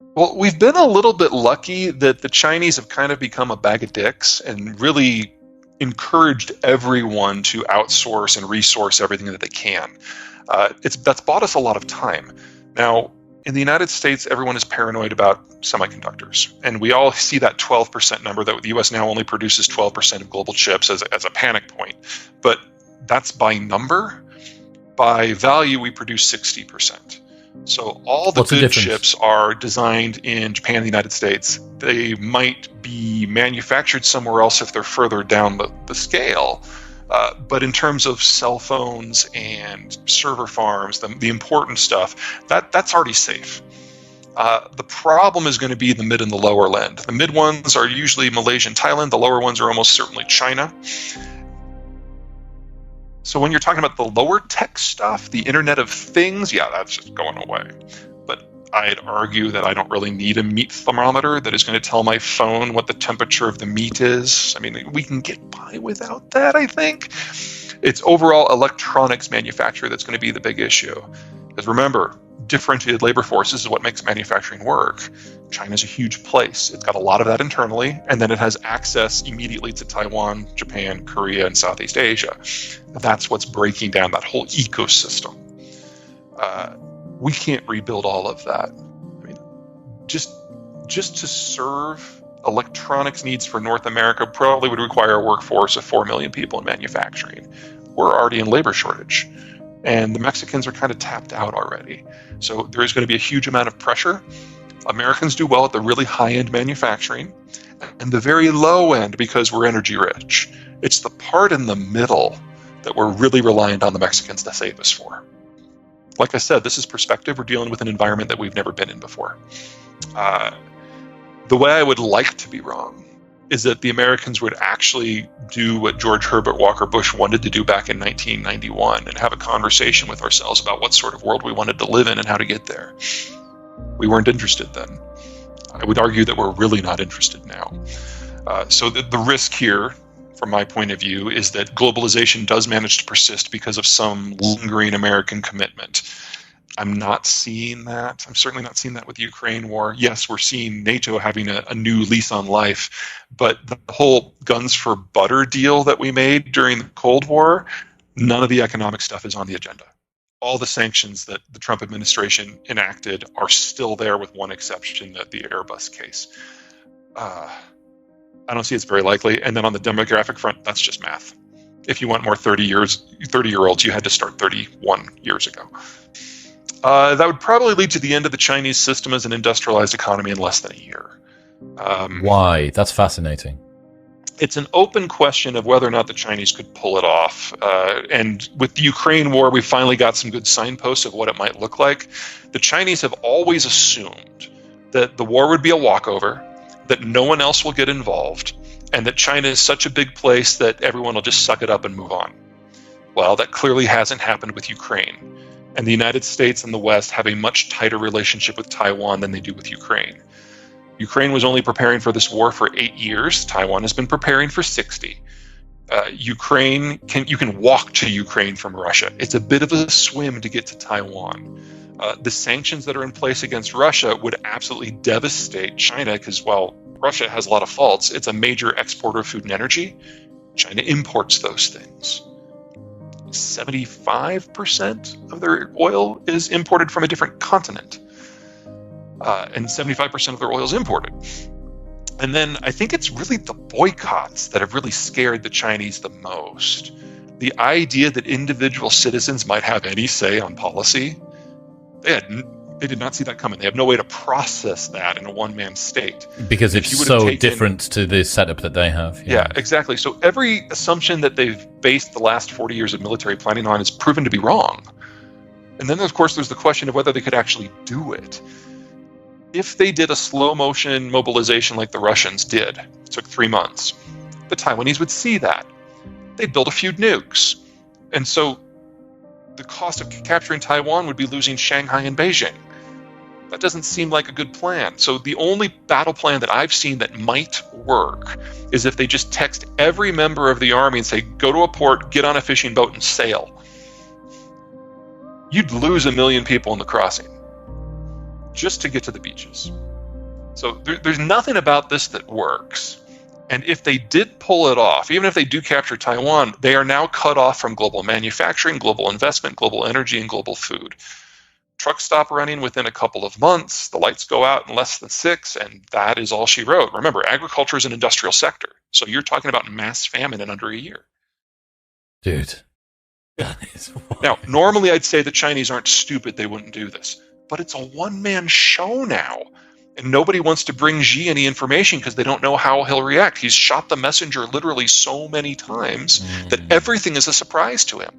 Well, we've been a little bit lucky that the Chinese have kind of become a bag of dicks and really encouraged everyone to outsource and resource everything that they can. That's bought us a lot of time. Now, in the United States, everyone is paranoid about semiconductors, and we all see that 12% number that the U.S. now only produces 12% of global chips as a panic point. But that's by number. By value, we produce 60%. So all the What's the good difference? chips are designed in Japan and the United States. They might be manufactured somewhere else if they're further down the scale. But in terms of cell phones and server farms, the important stuff, that's already safe. The problem is going to be the mid and the lower end. The mid ones are usually Malaysia and Thailand. The lower ones are almost certainly China. So when you're talking about the lower tech stuff, the Internet of Things, yeah, that's just going away. But I'd argue that I don't really need a meat thermometer that is going to tell my phone what the temperature of the meat is. I mean, we can get by without that, I think. It's overall electronics manufacture that's going to be the big issue. Because remember, differentiated labor forces is what makes manufacturing work. China's a huge place. It's got a lot of that internally, and then it has access immediately to Taiwan, Japan, Korea, and Southeast Asia. That's what's breaking down that whole ecosystem. We can't rebuild all of that. I mean, just to serve electronics needs for North America probably would require a workforce of 4 million people in manufacturing. We're already in labor shortage, and the Mexicans are kind of tapped out already. So there is going to be a huge amount of pressure. Americans do well at the really high-end manufacturing and the very low end because we're energy rich. It's the part in the middle that we're really reliant on the Mexicans to save us for. Like I said, this is perspective. We're dealing with an environment that we've never been in before. The way I would like to be wrong is that the Americans would actually do what George Herbert Walker Bush wanted to do back in 1991 and have a conversation with ourselves about what sort of world we wanted to live in and how to get there. We weren't interested then. I would argue that we're really not interested now. So the risk here, from my point of view, is that globalization does manage to persist because of some lingering American commitment. I'm not seeing that. I'm certainly not seeing that with the Ukraine war. Yes, we're seeing NATO having a new lease on life, but the whole guns for butter deal that we made during the Cold War, none of the economic stuff is on the agenda. All the sanctions that the Trump administration enacted are still there, with one exception, the Airbus case. I don't see it's very likely. And then on the demographic front, that's just math. If you want more 30-year-olds, you had to start 31 years ago. That would probably lead to the end of the Chinese system as an industrialized economy in less than a year. Why? That's fascinating. It's an open question of whether or not the Chinese could pull it off. And with the Ukraine war, we finally got some good signposts of what it might look like. The Chinese have always assumed that the war would be a walkover, that no one else will get involved, and that China is such a big place that everyone will just suck it up and move on. Well, that clearly hasn't happened with Ukraine. And the United States and the West have a much tighter relationship with Taiwan than they do with Ukraine. Ukraine was only preparing for this war for 8 years. Taiwan has been preparing for 60. You can walk to Ukraine from Russia. It's a bit of a swim to get to Taiwan. The sanctions that are in place against Russia would absolutely devastate China because, while Russia has a lot of faults, it's a major exporter of food and energy. China imports those things. 75% of their oil is imported from a different continent. And 75% of their oil is imported. And then I think it's really the boycotts that have really scared the Chinese the most. The idea that individual citizens might have any say on policy, they did not see that coming. They have no way to process that in a one-man state. Because it's so different to the setup that they have. Yeah, exactly. So every assumption that they've based the last 40 years of military planning on is proven to be wrong. And then, of course, there's the question of whether they could actually do it. If they did a slow-motion mobilization like the Russians did, it took 3 months, the Taiwanese would see that. They'd build a few nukes. And so the cost of capturing Taiwan would be losing Shanghai and Beijing. That doesn't seem like a good plan. So the only battle plan that I've seen that might work is if they just text every member of the army and say, go to a port, get on a fishing boat, and sail. You'd lose 1 million people in the crossing. just to get to the beaches. So there's nothing about this that works. And if they did pull it off, even if they do capture Taiwan, they are now cut off from global manufacturing, global investment, global energy, and global food. Trucks stop running within a couple of months, the lights go out in less than 6, and that is all she wrote. Remember, agriculture is an industrial sector, so you're talking about mass famine in under a year. Dude. That is wild. Now, normally I'd say the Chinese aren't stupid, they wouldn't do this. But it's a one-man show now. And nobody wants to bring Xi any information because they don't know how he'll react. He's shot the messenger literally so many times that everything is a surprise to him.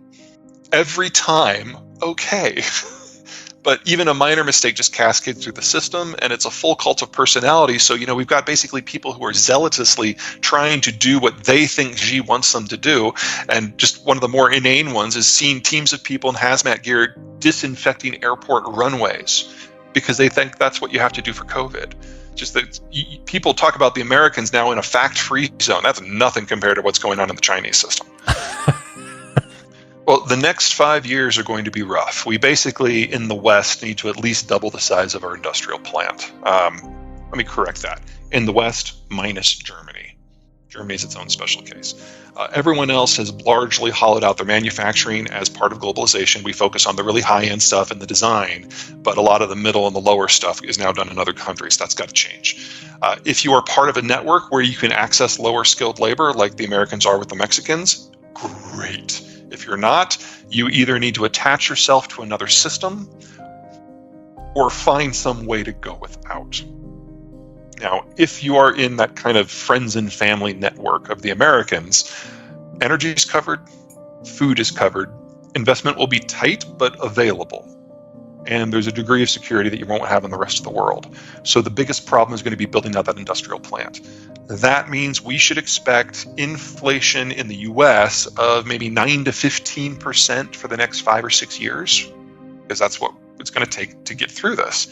Every time, okay. But even a minor mistake just cascades through the system, and it's a full cult of personality. So, we've got basically people who are zealously trying to do what they think Xi wants them to do. And just one of the more inane ones is seeing teams of people in hazmat gear disinfecting airport runways, because they think that's what you have to do for COVID. Just that people talk about the Americans now in a fact-free zone. That's nothing compared to what's going on in the Chinese system. Well, the next 5 years are going to be rough. We basically, in the West, need to at least double the size of our industrial plant. Let me correct that. In the West, minus Germany. Germany is its own special case. Everyone else has largely hollowed out their manufacturing as part of globalization. We focus on the really high-end stuff and the design, but a lot of the middle and the lower stuff is now done in other countries. That's got to change. If you are part of a network where you can access lower-skilled labor, like the Americans are with the Mexicans, great. If you're not, you either need to attach yourself to another system or find some way to go without. Now, if you are in that kind of friends and family network of the Americans, energy is covered, food is covered, investment will be tight but available, and there's a degree of security that you won't have in the rest of the world. So the biggest problem is going to be building out that industrial plant. That means we should expect inflation in the US of maybe 9 to 15% for the next 5 or 6 years, because that's what it's going to take to get through this.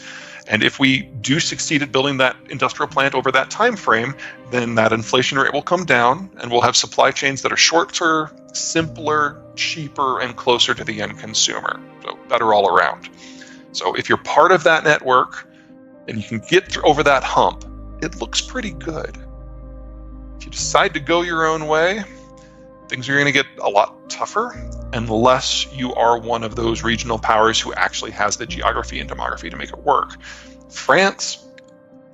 And if we do succeed at building that industrial plant over that time frame, then that inflation rate will come down, and we'll have supply chains that are shorter, simpler, cheaper, and closer to the end consumer. So better all around. So if you're part of that network and you can get over that hump, it looks pretty good. If you decide to go your own way, things are going to get a lot tougher unless you are one of those regional powers who actually has the geography and demography to make it work. France,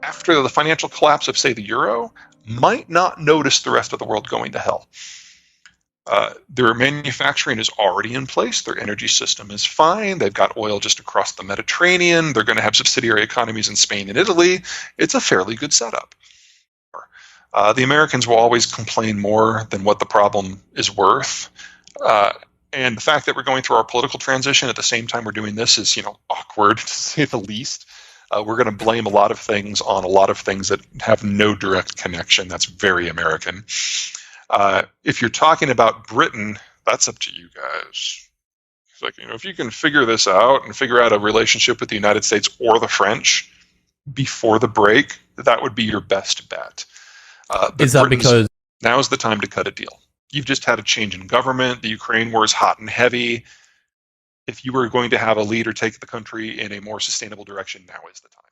after the financial collapse of, say, the euro, might not notice the rest of the world going to hell. Their manufacturing is already in place. Their energy system is fine. They've got oil just across the Mediterranean. They're going to have subsidiary economies in Spain and Italy. It's a fairly good setup. The Americans will always complain more than what the problem is worth. And the fact that we're going through our political transition at the same time we're doing this is, awkward, to say the least. We're going to blame a lot of things on a lot of things that have no direct connection. That's very American. If you're talking about Britain, that's up to you guys. It's like, if you can figure this out and figure out a relationship with the United States or the French before the break, that would be your best bet. Is that because now's the time to cut a deal? You've just had a change in government. The Ukraine war is hot and heavy. If you were going to have a leader take the country in a more sustainable direction, now is the time.